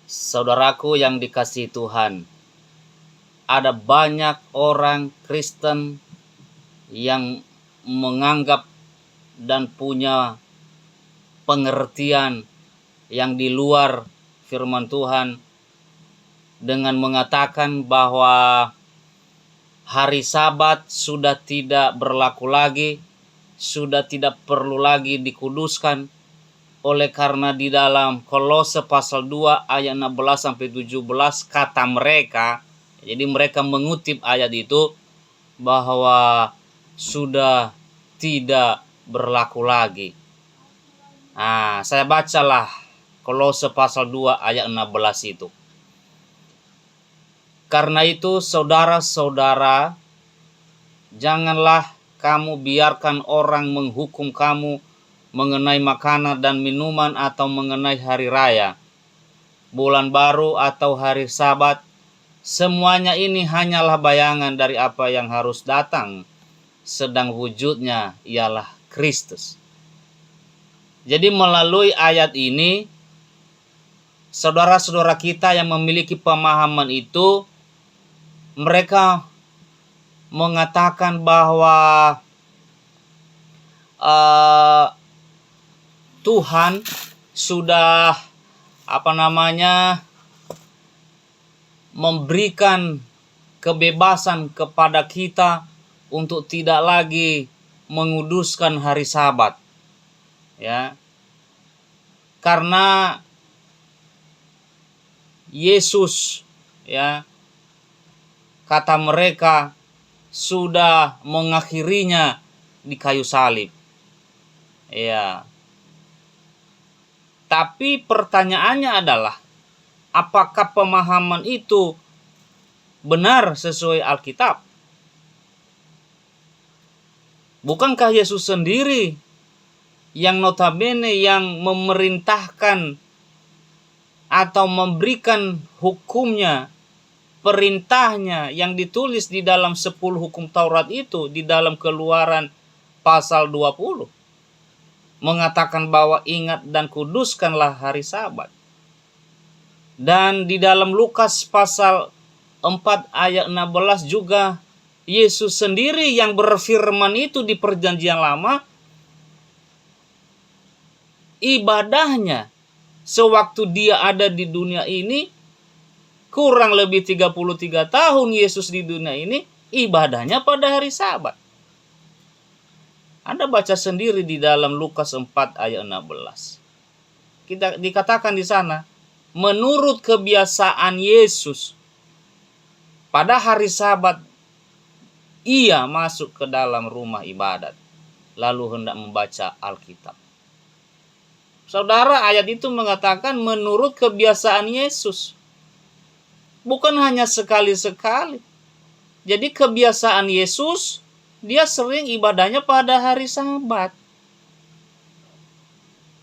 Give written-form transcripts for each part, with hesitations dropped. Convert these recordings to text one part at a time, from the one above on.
Saudaraku yang dikasihi Tuhan, ada banyak orang Kristen yang menganggap dan punya pengertian yang di luar firman Tuhan dengan mengatakan bahwa hari Sabat sudah tidak berlaku lagi, sudah tidak perlu lagi dikuduskan. Oleh karena di dalam Kolose pasal 2 ayat 16 sampai 17 kata mereka, jadi mereka mengutip ayat itu bahwa sudah tidak berlaku lagi. Nah, saya bacalah Kolose pasal 2 ayat 16 itu. Karena itu saudara-saudara, janganlah kamu biarkan orang menghukum kamu mengenai makanan dan minuman atau mengenai hari raya, bulan baru atau hari Sabat. Semuanya ini hanyalah bayangan dari apa yang harus datang, sedang wujudnya ialah Kristus. Jadi melalui ayat ini, saudara-saudara kita yang memiliki pemahaman itu, mereka mengatakan bahwa Tuhan sudah memberikan kebebasan kepada kita untuk tidak lagi menguduskan hari Sabat, ya, karena Yesus, ya, kata mereka, sudah mengakhirinya di kayu salib, ya. Tapi pertanyaannya adalah, apakah pemahaman itu benar sesuai Alkitab? Bukankah Yesus sendiri yang notabene yang memerintahkan atau memberikan hukumnya, perintahnya yang ditulis di dalam 10 hukum Taurat itu di dalam Keluaran pasal 20? Mengatakan bahwa ingat dan kuduskanlah hari Sabat. Dan di dalam Lukas pasal 4 ayat 16 juga Yesus sendiri yang berfirman itu di perjanjian lama, ibadahnya sewaktu dia ada di dunia ini, kurang lebih 33 tahun Yesus di dunia ini, ibadahnya pada hari Sabat. Anda baca sendiri di dalam Lukas 4 ayat 16. Kita dikatakan di sana, menurut kebiasaan Yesus, pada hari Sabat ia masuk ke dalam rumah ibadat, lalu hendak membaca Alkitab. Saudara, ayat itu mengatakan menurut kebiasaan Yesus, bukan hanya sekali-sekali. Jadi kebiasaan Yesus, dia sering ibadahnya pada hari Sabat,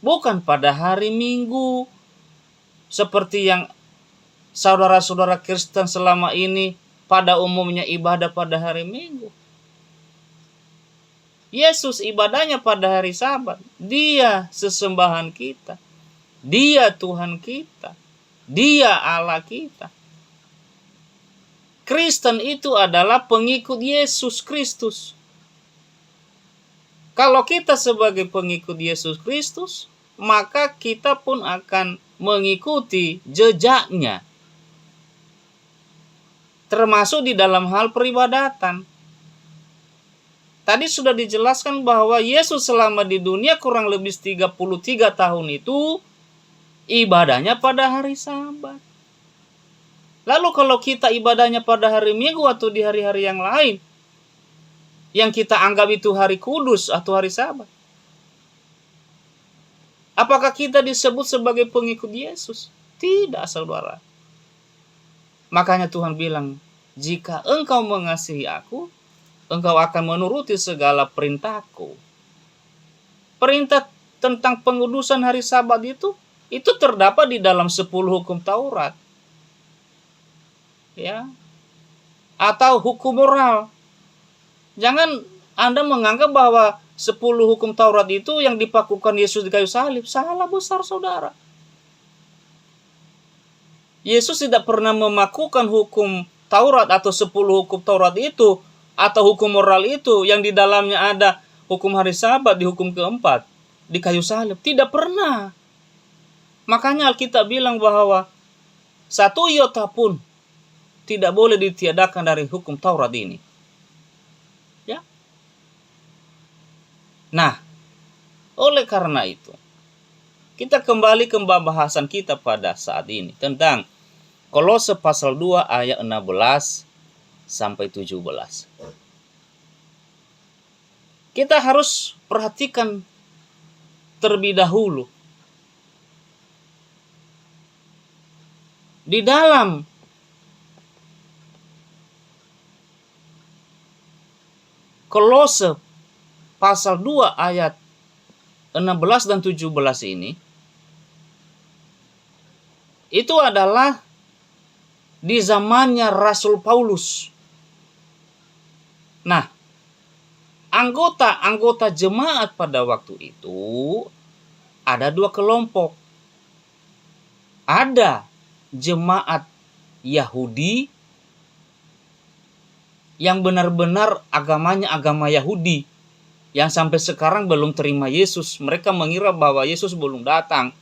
bukan pada hari Minggu, seperti yang saudara-saudara Kristen selama ini pada umumnya ibadah pada hari Minggu. Yesus ibadahnya pada hari Sabat. Dia sesembahan kita, dia Tuhan kita, dia Allah kita. Kristen itu adalah pengikut Yesus Kristus. Kalau kita sebagai pengikut Yesus Kristus, maka kita pun akan mengikuti jejaknya, termasuk di dalam hal peribadatan. Tadi sudah dijelaskan bahwa Yesus selama di dunia kurang lebih 33 tahun itu ibadahnya pada hari Sabat. Lalu kalau kita ibadahnya pada hari Minggu atau di hari-hari yang lain, yang kita anggap itu hari kudus atau hari Sabat, apakah kita disebut sebagai pengikut Yesus? Tidak, saudara. Makanya Tuhan bilang, jika engkau mengasihi aku, engkau akan menuruti segala perintahku. Perintah tentang pengudusan hari Sabat itu terdapat di dalam 10 hukum Taurat, ya, atau hukum moral. Jangan Anda menganggap bahwa 10 hukum Taurat itu yang dipakukan Yesus di kayu salib. Salah besar, saudara. Yesus tidak pernah memakukan hukum Taurat atau 10 hukum Taurat itu, atau hukum moral itu yang di dalamnya ada hukum hari Sabat di hukum keempat di kayu salib. Tidak pernah. Makanya Alkitab bilang bahwa satu iota pun tidak boleh ditiadakan dari hukum Taurat ini. Ya. Nah, oleh karena itu, kita kembali ke pembahasan kita pada saat ini tentang Kolose pasal 2 ayat 16 sampai 17. Kita harus perhatikan terlebih dahulu. Di dalam Kolose pasal 2 ayat 16 dan 17 ini, itu adalah di zamannya Rasul Paulus. Nah, anggota jemaat pada waktu itu ada dua kelompok. Ada jemaat Yahudi yang benar-benar agamanya agama Yahudi, yang sampai sekarang belum terima Yesus. Mereka mengira bahwa Yesus belum datang.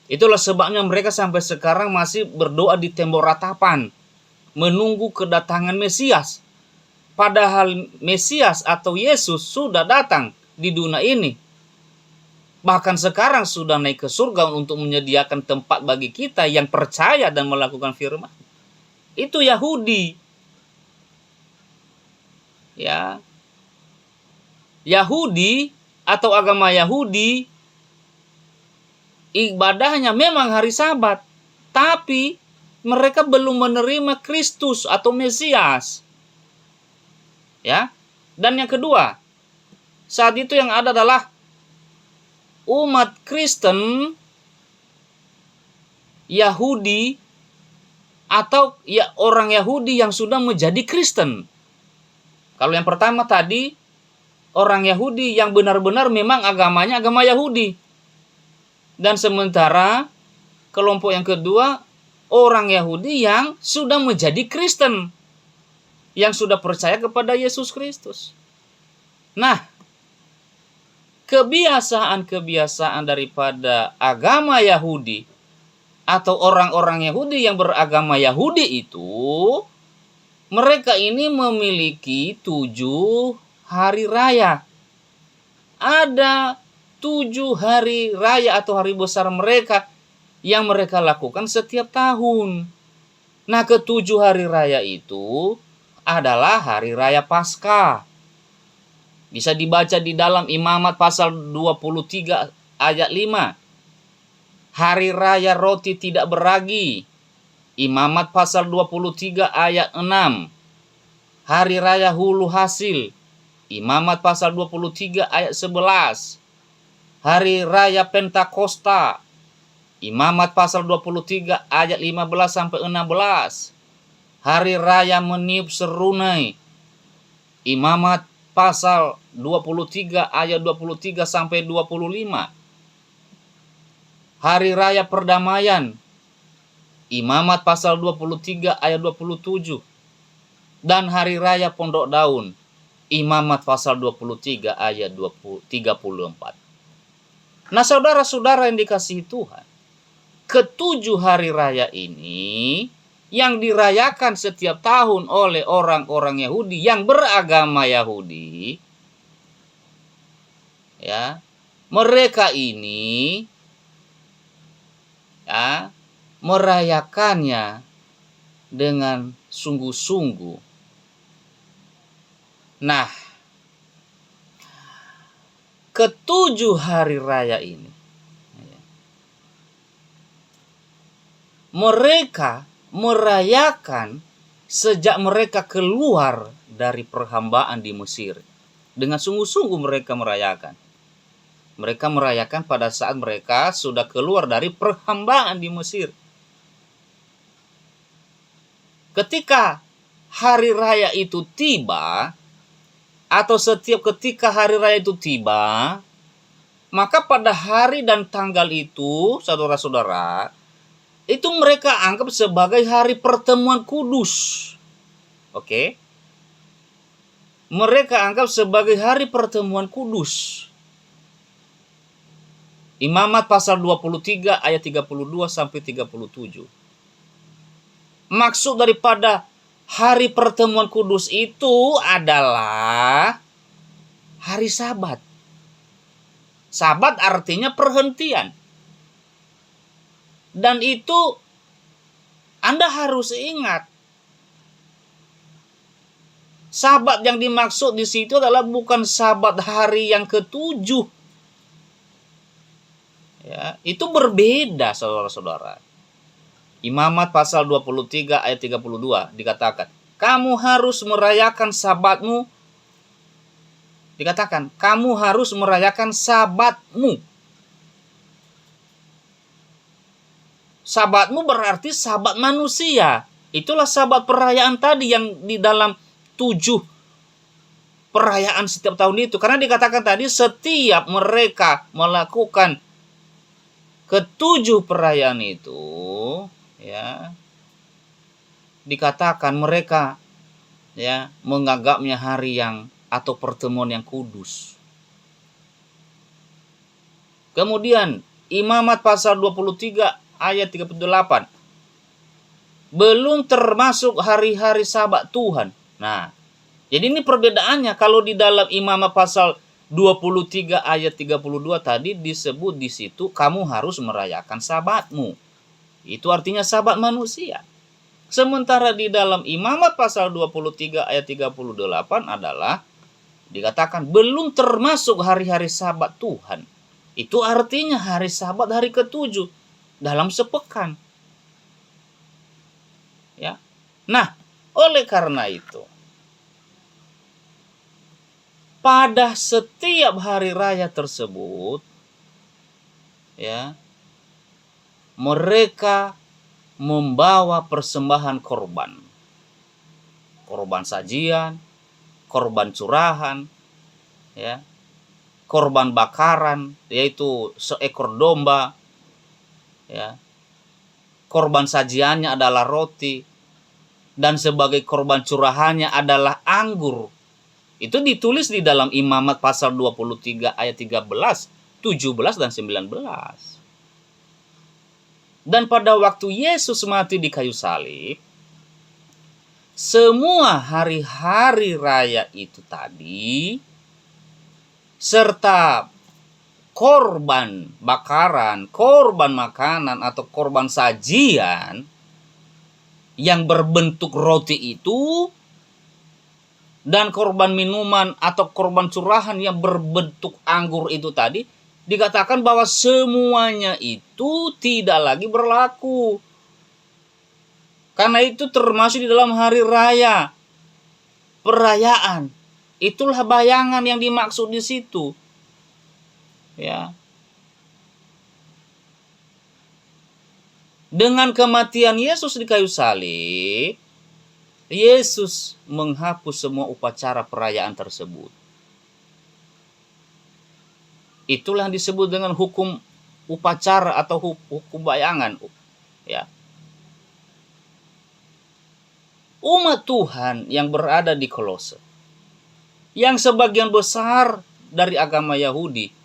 Itulah sebabnya mereka sampai sekarang masih berdoa di tembok ratapan, menunggu kedatangan Mesias. Padahal Mesias atau Yesus sudah datang di dunia ini. Bahkan sekarang sudah naik ke surga untuk menyediakan tempat bagi kita yang percaya dan melakukan firman. Itu Yahudi. Ya. Yahudi atau agama Yahudi, ibadahnya memang hari Sabat, tapi mereka belum menerima Kristus atau Mesias. Ya. Dan yang kedua, saat itu yang ada adalah umat Kristen Yahudi atau ya orang Yahudi yang sudah menjadi Kristen. Kalau yang pertama tadi orang Yahudi yang benar-benar memang agamanya agama Yahudi. Dan sementara kelompok yang kedua, orang Yahudi yang sudah menjadi Kristen, yang sudah percaya kepada Yesus Kristus. Nah, kebiasaan-kebiasaan daripada agama Yahudi atau orang-orang Yahudi yang beragama Yahudi itu, mereka ini memiliki 7 hari raya. Ada 7 hari raya atau hari besar mereka yang mereka lakukan setiap tahun. Nah, ke-7 hari raya itu adalah hari raya Paskah. Bisa dibaca di dalam Imamat pasal 23 ayat 5. Hari raya roti tidak beragi. Imamat pasal 23 ayat 6. Hari raya hulu hasil. Imamat pasal 23 ayat 11. Hari raya Pentakosta, Imamat pasal 23 ayat 15 sampai 16. Hari raya meniup serunai, Imamat pasal 23 ayat 23 sampai 25. Hari raya perdamaian, Imamat pasal 23 ayat 27. Dan hari raya pondok daun, Imamat pasal 23 ayat 34. Nah, saudara-saudara yang dikasihi Tuhan, ke-7 hari raya ini yang dirayakan setiap tahun oleh orang-orang Yahudi yang beragama Yahudi, ya, mereka ini ya merayakannya dengan sungguh-sungguh. Nah, ke-7 hari raya ini mereka merayakan sejak mereka keluar dari perhambaan di Mesir. Dengan sungguh-sungguh mereka merayakan. Mereka merayakan pada saat mereka sudah keluar dari perhambaan di Mesir. Ketika hari raya itu tiba, atau setiap ketika hari raya itu tiba, maka pada hari dan tanggal itu, saudara-saudara, itu mereka anggap sebagai hari pertemuan kudus. Oke. Mereka anggap sebagai hari pertemuan kudus. Imamat pasal 23 ayat 32 sampai 37. Maksud daripada hari pertemuan kudus itu adalah hari Sabat. Sabat artinya perhentian. Dan itu Anda harus ingat, Sabat yang dimaksud di situ adalah bukan Sabat hari yang ke-7. Ya, itu berbeda, saudara-saudara. Imamat pasal 23 ayat 32 dikatakan, kamu harus merayakan Sabatmu. Dikatakan, kamu harus merayakan Sabatmu. Sabatmu berarti Sabat manusia. Itulah Sabat perayaan tadi yang di dalam 7 perayaan setiap tahun itu. Karena dikatakan tadi setiap mereka melakukan ke-7 perayaan itu, ya, dikatakan mereka ya menganggapnya hari yang atau pertemuan yang kudus. Kemudian Imamat pasal 23 ayat 38. Belum termasuk hari-hari Sabat Tuhan. Nah, jadi ini perbedaannya. Kalau di dalam Imamat pasal 23 ayat 32 tadi disebut di situ kamu harus merayakan Sabatmu. Itu artinya Sabat manusia. Sementara di dalam Imamat pasal 23 ayat 38 adalah dikatakan belum termasuk hari-hari Sabat Tuhan. Itu artinya hari Sabat hari ke-7 dalam sepekan. Ya. Nah, oleh karena itu, pada setiap hari raya tersebut, ya, mereka membawa persembahan korban. Korban sajian, korban curahan, ya, korban bakaran, yaitu seekor domba, ya. Korban sajiannya adalah roti, dan sebagai korban curahannya adalah anggur. Itu ditulis di dalam Imamat pasal 23 ayat 13, 17 dan 19. Dan pada waktu Yesus mati di kayu salib, semua hari-hari raya itu tadi serta korban bakaran, korban makanan atau korban sajian yang berbentuk roti itu dan korban minuman atau korban curahan yang berbentuk anggur itu tadi, dikatakan bahwa semuanya itu tidak lagi berlaku. Karena itu termasuk di dalam hari raya, perayaan. Itulah bayangan yang dimaksud di situ. Ya. Dengan kematian Yesus di kayu salib, Yesus menghapus semua upacara perayaan tersebut. Itulah yang disebut dengan hukum upacara atau hukum bayangan. Ya. Umat Tuhan yang berada di Kolose, yang sebagian besar dari agama Yahudi,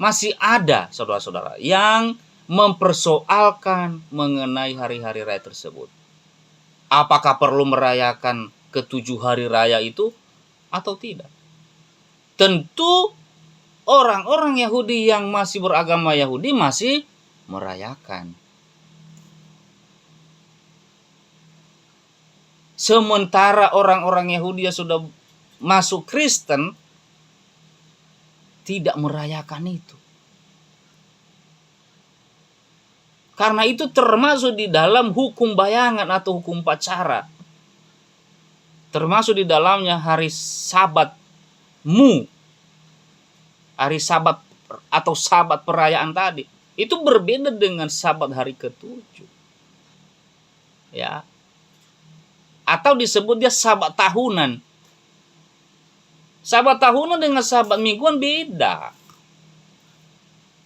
masih ada saudara-saudara yang mempersoalkan mengenai hari-hari raya tersebut. Apakah perlu merayakan ke-7 hari raya itu atau tidak? Tentu orang-orang Yahudi yang masih beragama Yahudi masih merayakan. Sementara orang-orang Yahudi yang sudah masuk Kristen tidak merayakan itu. Karena itu termasuk di dalam hukum bayangan atau hukum upacara. Termasuk di dalamnya hari Sabatmu. Hari Sabat atau Sabat perayaan tadi. Itu berbeda dengan Sabat hari ke-7. Ya. Atau disebut dia Sabat tahunan. Sabat tahunan dengan Sabat mingguan beda.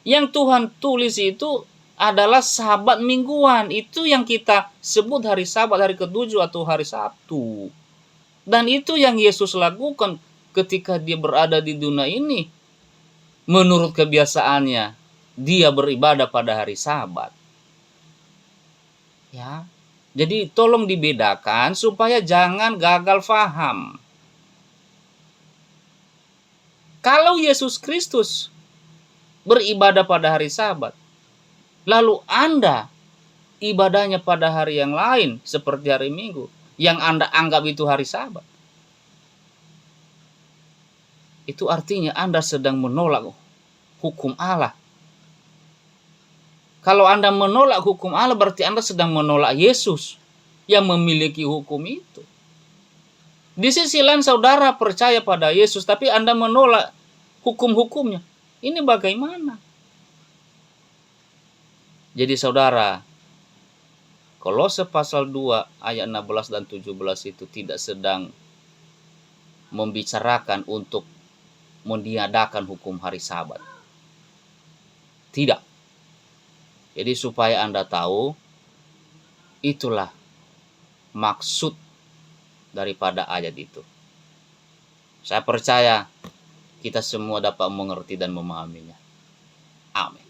Yang Tuhan tulis itu adalah Sabat mingguan. Itu yang kita sebut hari Sabat, hari ke-7 atau hari Sabtu. Dan itu yang Yesus lakukan ketika dia berada di dunia ini. Menurut kebiasaannya, dia beribadah pada hari Sabat. Ya. Jadi tolong dibedakan supaya jangan gagal faham. Kalau Yesus Kristus beribadah pada hari Sabat, lalu Anda ibadahnya pada hari yang lain seperti hari Minggu, yang Anda anggap itu hari Sabat, itu artinya Anda sedang menolak hukum Allah. Kalau Anda menolak hukum Allah, berarti Anda sedang menolak Yesus yang memiliki hukum itu. Di sisi lain saudara percaya pada Yesus, tapi Anda menolak hukum-hukumnya. Ini bagaimana? Jadi saudara, Kolose pasal 2 ayat 16 dan 17 itu tidak sedang membicarakan untuk meniadakan hukum hari Sabat. Tidak. Jadi supaya Anda tahu, itulah maksud daripada ayat itu. Saya percaya kita semua dapat mengerti dan memahaminya. Amin.